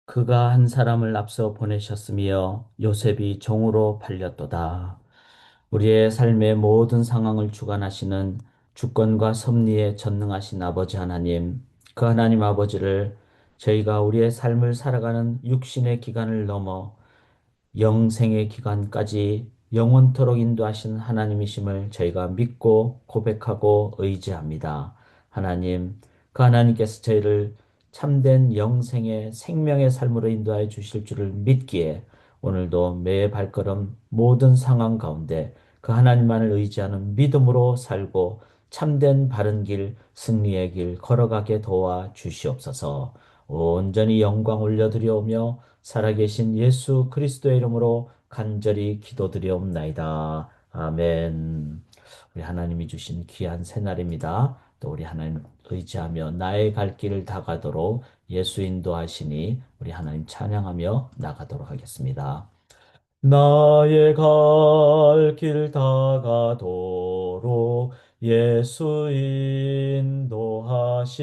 그가 한 사람을 앞서 보내셨으며 요셉이 종으로 팔렸도다. 우리의 삶의 모든 상황을 주관하시는 주권과 섭리에 전능하신 아버지 하나님, 그 하나님 아버지를 저희가 우리의 삶을 살아가는 육신의 기간을 넘어 영생의 기간까지 영원토록 인도하신 하나님이심을 저희가 믿고 고백하고 의지합니다. 하나님, 그 하나님께서 저희를 참된 영생의 생명의 삶으로 인도하여 주실 줄을 믿기에 오늘도 매 발걸음 모든 상황 가운데 그 하나님만을 의지하는 믿음으로 살고 참된 바른 길, 승리의 길 걸어가게 도와 주시옵소서. 온전히 영광 올려드리오며 살아계신 예수 그리스도의 이름으로 간절히 기도드리옵나이다. 아멘. 우리 하나님이 주신 귀한 새날입니다. 또 우리 하나님 의지하며 나의 갈 길을 다가도록 예수 인도하시니 우리 하나님 찬양하며 나가도록 하겠습니다. 나의 갈 길 다가도록 예수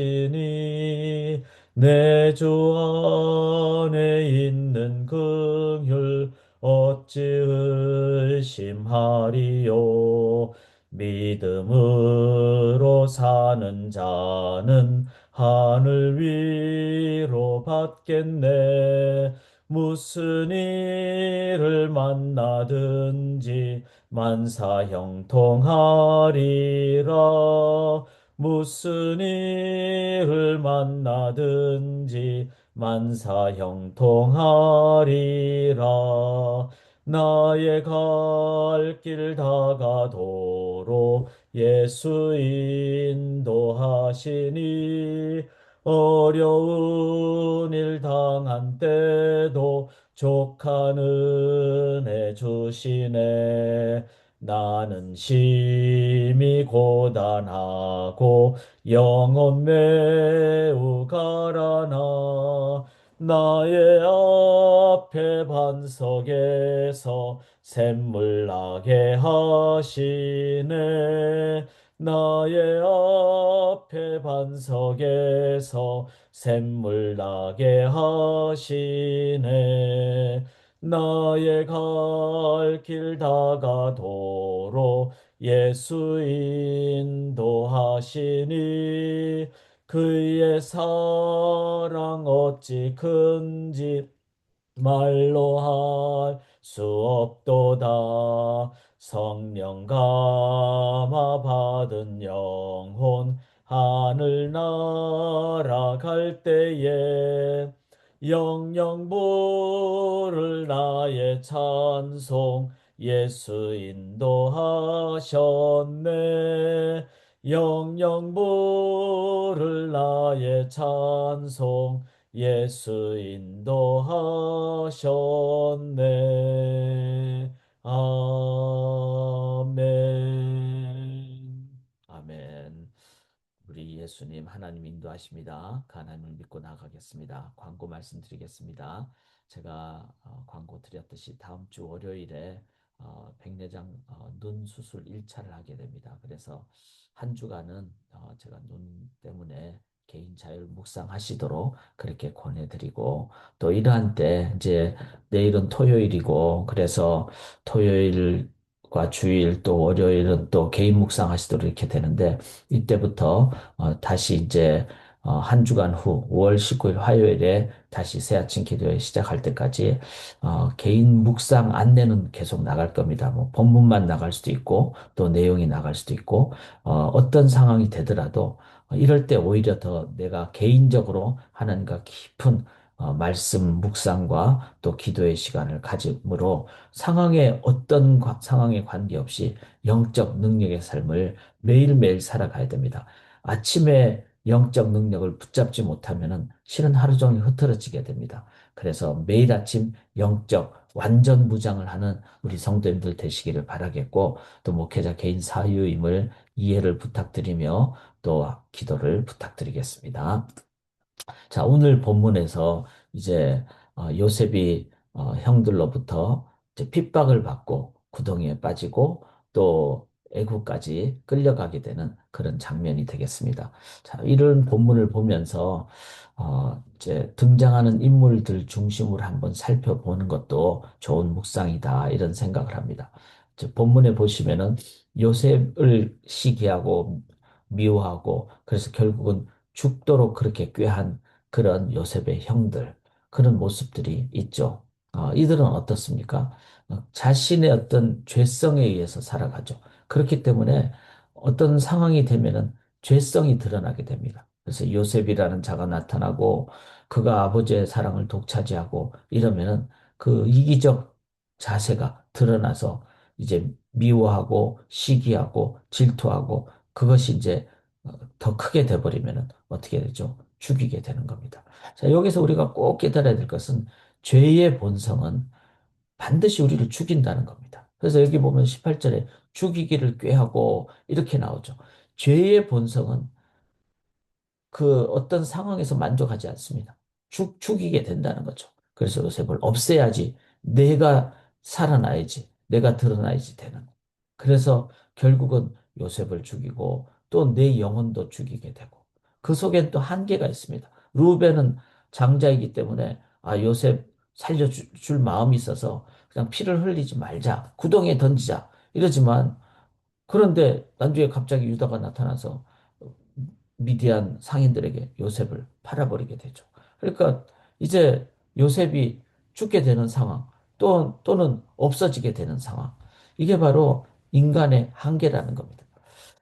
인도하시니 내 주 안에 있는 긍휼 어찌 의심하리요. 믿음으로 사는 자는 하늘 위로 받겠네. 무슨 일을 만나든지 만사형통하리라. 무슨 일을 만나든지 만사형통하리라. 나의 갈 길 다가도록 예수 인도하시니 어려운 일 당한 때도 족한 은혜 주시네. 나는 심히 고단하고 영혼 매우 가라나 나의 앞에 반석에서 샘물 나게 하시네. 나의 앞에 반석에서 샘물 나게 하시네. 나의 갈 길 다가도록 예수 인도하시니 그의 사랑 어찌 큰지 말로 할 수 없도다. 성령 감화 받은 영혼 하늘 날아갈 때에 영영 부를 나의 찬송 예수 인도하셨네. 영영 부를 나의 찬송 예수 인도하셨네. 아멘. 아멘. 우리 예수님 하나님 인도하십니다. 그 하나님을 믿고 나가겠습니다. 광고 말씀드리겠습니다. 제가 광고 드렸듯이 다음 주 월요일에 백내장 눈 수술 1차를 하게 됩니다. 그래서 한 주간은 제가 눈 때문에 개인 자율 묵상하시도록 그렇게 권해드리고 또 이러한 때 이제 내일은 토요일이고 그래서 토요일과 주일 또 월요일은 또 개인 묵상하시도록 이렇게 되는데 이때부터 다시 이제 한 주간 후 5월 19일 화요일에 다시 새 아침 기도회 시작할 때까지 개인 묵상 안내는 계속 나갈 겁니다. 뭐 본문만 나갈 수도 있고 또 내용이 나갈 수도 있고 어떤 상황이 되더라도 이럴 때 오히려 더 내가 개인적으로 하나님과 깊은 말씀 묵상과 또 기도의 시간을 가짐으로 상황에 어떤 상황에 관계없이 영적 능력의 삶을 매일매일 살아가야 됩니다. 아침에 영적 능력을 붙잡지 못하면은 실은 하루 종일 흐트러지게 됩니다. 그래서 매일 아침 영적 완전 무장을 하는 우리 성도님들 되시기를 바라겠고 또 목회자 개인 사유임을 이해를 부탁드리며 또 기도를 부탁드리겠습니다. 자, 오늘 본문에서 이제 요셉이 형들로부터 이제 핍박을 받고 구덩이에 빠지고 또 애국까지 끌려가게 되는 그런 장면이 되겠습니다. 자, 이런 본문을 보면서 이제 등장하는 인물들 중심으로 한번 살펴보는 것도 좋은 묵상이다 이런 생각을 합니다. 본문에 보시면은 요셉을 시기하고 미워하고 그래서 결국은 죽도록 그렇게 꾀한 그런 요셉의 형들 그런 모습들이 있죠. 이들은 어떻습니까? 자신의 어떤 죄성에 의해서 살아가죠. 그렇기 때문에 어떤 상황이 되면은 죄성이 드러나게 됩니다. 그래서 요셉이라는 자가 나타나고 그가 아버지의 사랑을 독차지하고 이러면은 그 이기적 자세가 드러나서 이제 미워하고 시기하고 질투하고 그것이 이제 더 크게 돼버리면은 어떻게 되죠? 죽이게 되는 겁니다. 자, 여기서 우리가 꼭 깨달아야 될 것은 죄의 본성은 반드시 우리를 죽인다는 겁니다. 그래서 여기 보면 18절에 죽이기를 꾀하고 이렇게 나오죠. 죄의 본성은 그 어떤 상황에서 만족하지 않습니다. 죽이게 된다는 거죠. 그래서 요셉을 없애야지 내가 살아나야지 내가 드러나야지 되는. 그래서 결국은 요셉을 죽이고 또 내 영혼도 죽이게 되고 그 속엔 또 한계가 있습니다. 루벤은 장자이기 때문에 요셉 살려줄 마음이 있어서 그냥 피를 흘리지 말자 구덩이에 던지자 이러지만 그런데 나중에 갑자기 유다가 나타나서 미디안 상인들에게 요셉을 팔아버리게 되죠. 그러니까 이제 요셉이 죽게 되는 상황, 또는 없어지게 되는 상황. 이게 바로 인간의 한계라는 겁니다.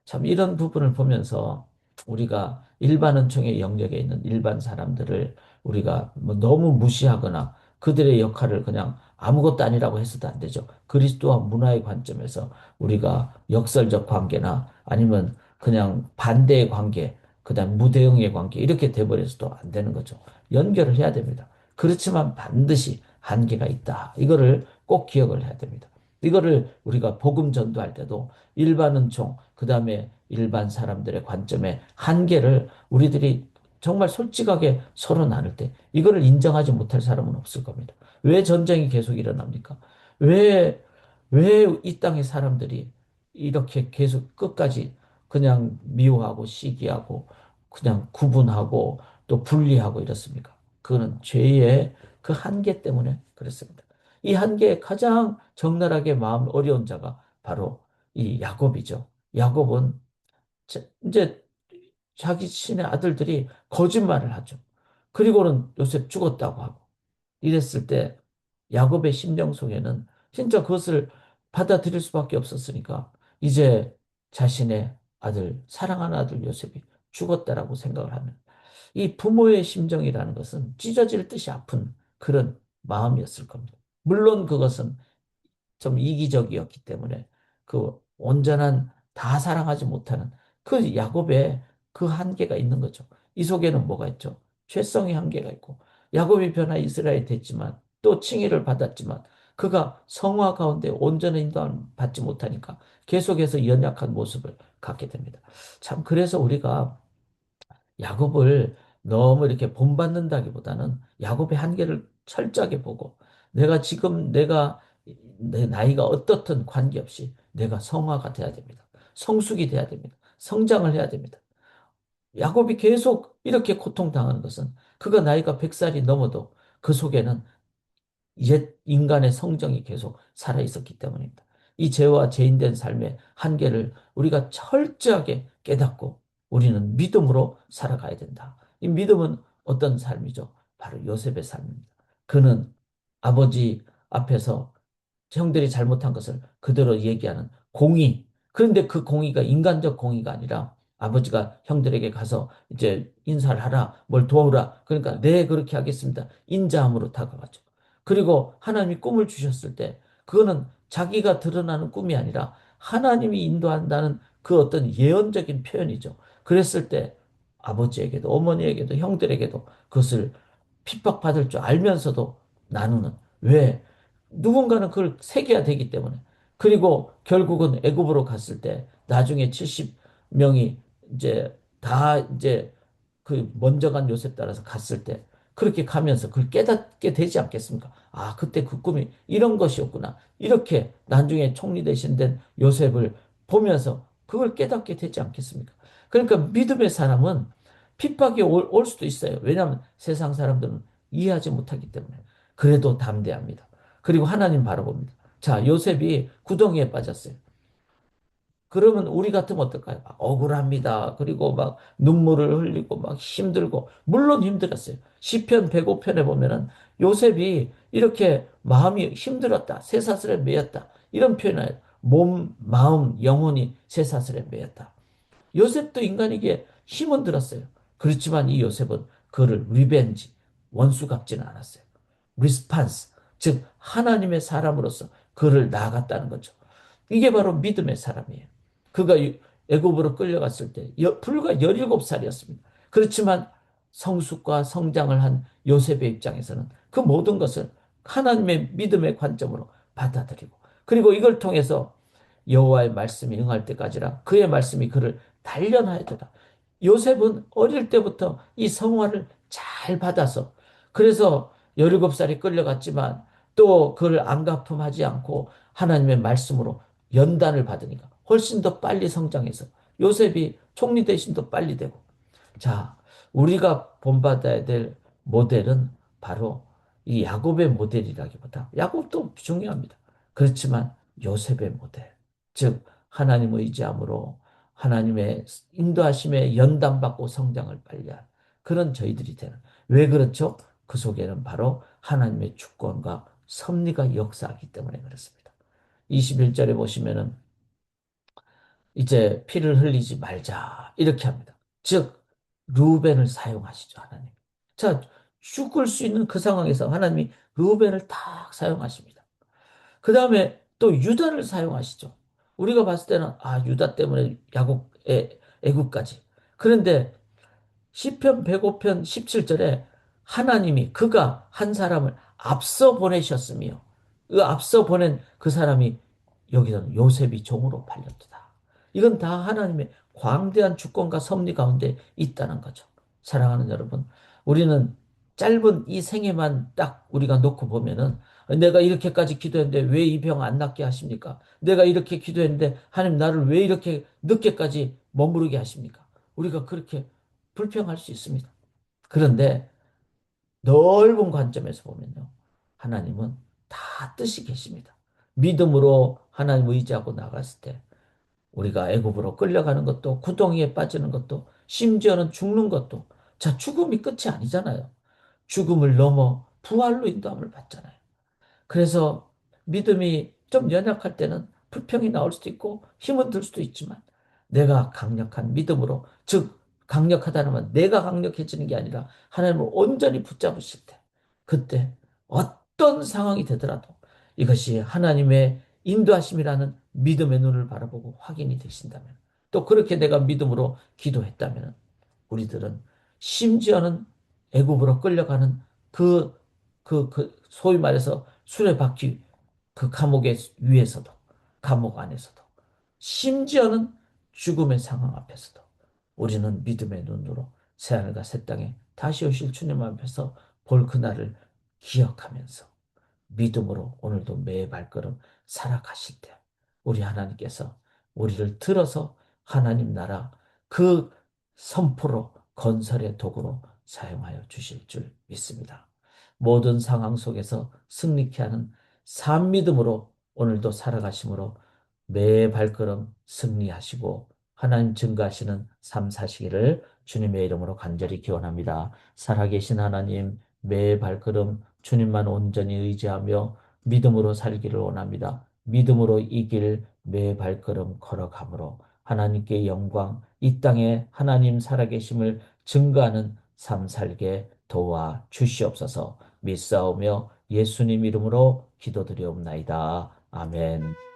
참 이런 부분을 보면서 우리가 일반 은총의 영역에 있는 일반 사람들을 우리가 뭐 너무 무시하거나 그들의 역할을 그냥 아무것도 아니라고 해서도 안 되죠. 그리스도와 문화의 관점에서 우리가 역설적 관계나 아니면 그냥 반대의 관계, 그다음 무대응의 관계 이렇게 돼버려서도 안 되는 거죠. 연결을 해야 됩니다. 그렇지만 반드시 한계가 있다. 이거를 꼭 기억을 해야 됩니다. 이거를 우리가 복음 전도할 때도 일반 은총, 그 다음에 일반 사람들의 관점의 한계를 우리들이 정말 솔직하게 서로 나눌 때 이거를 인정하지 못할 사람은 없을 겁니다. 왜 전쟁이 계속 일어납니까? 왜, 왜 이 땅의 사람들이 이렇게 계속 끝까지 그냥 미워하고 시기하고 그냥 구분하고 또 분리하고 이렇습니까? 그거는 죄의 그 한계 때문에 그렇습니다. 이 한계에 가장 적나라하게 마음 어려운 자가 바로 이 야곱이죠. 야곱은 이제 자기 친의 아들들이 거짓말을 하죠. 그리고는 요셉 죽었다고 하고 이랬을 때 야곱의 심령 속에는 진짜 그것을 받아들일 수밖에 없었으니까 이제 자신의 아들, 사랑하는 아들 요셉이 죽었다라고 생각을 하면 이 부모의 심정이라는 것은 찢어질 듯이 아픈 그런 마음이었을 겁니다. 물론 그것은 좀 이기적이었기 때문에 그 온전한 다 사랑하지 못하는 그 야곱의 그 한계가 있는 거죠. 이 속에는 뭐가 있죠? 죄성의 한계가 있고 야곱이 변화 이스라엘이 됐지만 또 칭의를 받았지만 그가 성화 가운데 온전한 인도함을 받지 못하니까 계속해서 연약한 모습을 갖게 됩니다. 참 그래서 우리가 야곱을 너무 이렇게 본받는다기보다는 야곱의 한계를 철저하게 보고 내가 지금 내 나이가 어떻든 관계없이 내가 성화가 돼야 됩니다. 성숙이 돼야 됩니다. 성장을 해야 됩니다. 야곱이 계속 이렇게 고통당하는 것은 그가 나이가 100살이 넘어도 그 속에는 옛 인간의 성정이 계속 살아 있었기 때문입니다. 이 죄와 죄인된 삶의 한계를 우리가 철저하게 깨닫고 우리는 믿음으로 살아가야 된다. 이 믿음은 어떤 삶이죠? 바로 요셉의 삶입니다. 그는 아버지 앞에서 형들이 잘못한 것을 그대로 얘기하는 공의. 그런데 그 공의가 인간적 공의가 아니라 아버지가 형들에게 가서 이제 인사를 하라, 뭘 도우라. 그러니까 네, 그렇게 하겠습니다. 인자함으로 다가가죠. 그리고 하나님이 꿈을 주셨을 때 그거는 자기가 드러나는 꿈이 아니라 하나님이 인도한다는 그 어떤 예언적인 표현이죠. 그랬을 때 아버지에게도 어머니에게도 형들에게도 그것을 핍박받을 줄 알면서도 나누는 왜 누군가는 그걸 새겨야 되기 때문에 그리고 결국은 애굽으로 갔을 때 나중에 70명이 이제 다 이제 그 먼저 간 요셉 따라서 갔을 때 그렇게 가면서 그걸 깨닫게 되지 않겠습니까? 그때 그 꿈이 이런 것이었구나. 이렇게 나중에 총리 대신 된 요셉을 보면서 그걸 깨닫게 되지 않겠습니까? 그러니까 믿음의 사람은 핍박이 올 수도 있어요. 왜냐하면 세상 사람들은 이해하지 못하기 때문에. 그래도 담대합니다. 그리고 하나님 바라봅니다. 자, 요셉이 구덩이에 빠졌어요. 그러면 우리 같으면 어떨까요? 막 억울합니다. 그리고 막 눈물을 흘리고 막 힘들고 물론 힘들었어요. 시편 105편에 보면은 요셉이 이렇게 마음이 힘들었다. 쇠사슬에 매였다. 이런 표현을 몸, 마음, 영혼이 쇠사슬에 매였다. 요셉도 인간에게 힘은 들었어요. 그렇지만 이 요셉은 그를 리벤지, 원수 갚지는 않았어요. 리스판스, 즉 하나님의 사람으로서 그를 나아갔다는 거죠. 이게 바로 믿음의 사람이에요. 그가 애굽으로 끌려갔을 때 불과 17살이었습니다. 그렇지만 성숙과 성장을 한 요셉의 입장에서는 그 모든 것을 하나님의 믿음의 관점으로 받아들이고 그리고 이걸 통해서 여호와의 말씀이 응할 때까지라 그의 말씀이 그를 단련하였도다. 요셉은 어릴 때부터 이 성화를 잘 받아서 그래서 17살이 끌려갔지만 또 그를 안가품하지 않고 하나님의 말씀으로 연단을 받으니까 훨씬 더 빨리 성장해서 요셉이 총리 대신도 빨리 되고 자, 우리가 본받아야 될 모델은 바로 이 야곱의 모델이라기보다 야곱도 중요합니다. 그렇지만 요셉의 모델, 즉 하나님 의지함으로 하나님의 인도하심에 연단받고 성장을 빨리한 그런 저희들이 되는. 왜 그렇죠? 그 속에는 바로 하나님의 주권과 섭리가 역사하기 때문에 그렇습니다. 21절에 보시면은 이제 피를 흘리지 말자 이렇게 합니다. 즉 루벤을 사용하시죠 하나님. 자 죽을 수 있는 그 상황에서 하나님이 루벤을 딱 사용하십니다. 그 다음에 또 유다를 사용하시죠. 우리가 봤을 때는 아 유다 때문에 야곱의 애굽까지. 그런데 시편 105편 17절에 하나님이 그가 한 사람을 앞서 보내셨으며 그 앞서 보낸 그 사람이 여기서는 요셉이 종으로 팔렸다. 이건 다 하나님의 광대한 주권과 섭리 가운데 있다는 거죠. 사랑하는 여러분, 우리는 짧은 이 생애만 딱 우리가 놓고 보면은 내가 이렇게까지 기도했는데 왜 이 병 안 낫게 하십니까? 내가 이렇게 기도했는데 하나님 나를 왜 이렇게 늦게까지 머무르게 하십니까? 우리가 그렇게 불평할 수 있습니다. 그런데 넓은 관점에서 보면요. 하나님은 다 뜻이 계십니다. 믿음으로 하나님 의지하고 나갔을 때 우리가 애굽으로 끌려가는 것도 구덩이에 빠지는 것도 심지어는 죽는 것도 자 죽음이 끝이 아니잖아요. 죽음을 넘어 부활로 인도함을 받잖아요. 그래서 믿음이 좀 연약할 때는 불평이 나올 수도 있고 힘은 들 수도 있지만 내가 강력한 믿음으로 즉 강력하다는 건 내가 강력해지는 게 아니라 하나님을 온전히 붙잡으실 때 그때 어떤 상황이 되더라도 이것이 하나님의 인도하심이라는 믿음의 눈을 바라보고 확인이 되신다면 또 그렇게 내가 믿음으로 기도했다면 우리들은 심지어는 애굽으로 끌려가는 그, 소위 말해서 수레바퀴 그 감옥의 위에서도, 감옥 안에서도, 심지어는 죽음의 상황 앞에서도 우리는 믿음의 눈으로 새하늘과 새 땅에 다시 오실 주님 앞에서 볼 그날을 기억하면서 믿음으로 오늘도 매 발걸음 살아가실 때 우리 하나님께서 우리를 들어서 하나님 나라 그 선포로 건설의 도구로 사용하여 주실 줄 믿습니다. 모든 상황 속에서 승리케 하는 산 믿음으로 오늘도 살아가심으로 매 발걸음 승리하시고 하나님 증거하시는 삶 사시기를 주님의 이름으로 간절히 기원합니다. 살아계신 하나님 매 발걸음 주님만 온전히 의지하며 믿음으로 살기를 원합니다. 믿음으로 이 길 매 발걸음 걸어가므로 하나님께 영광, 이 땅에 하나님 살아계심을 증거하는 삶 살게 도와 주시옵소서. 믿사오며 예수님 이름으로 기도드리옵나이다. 아멘.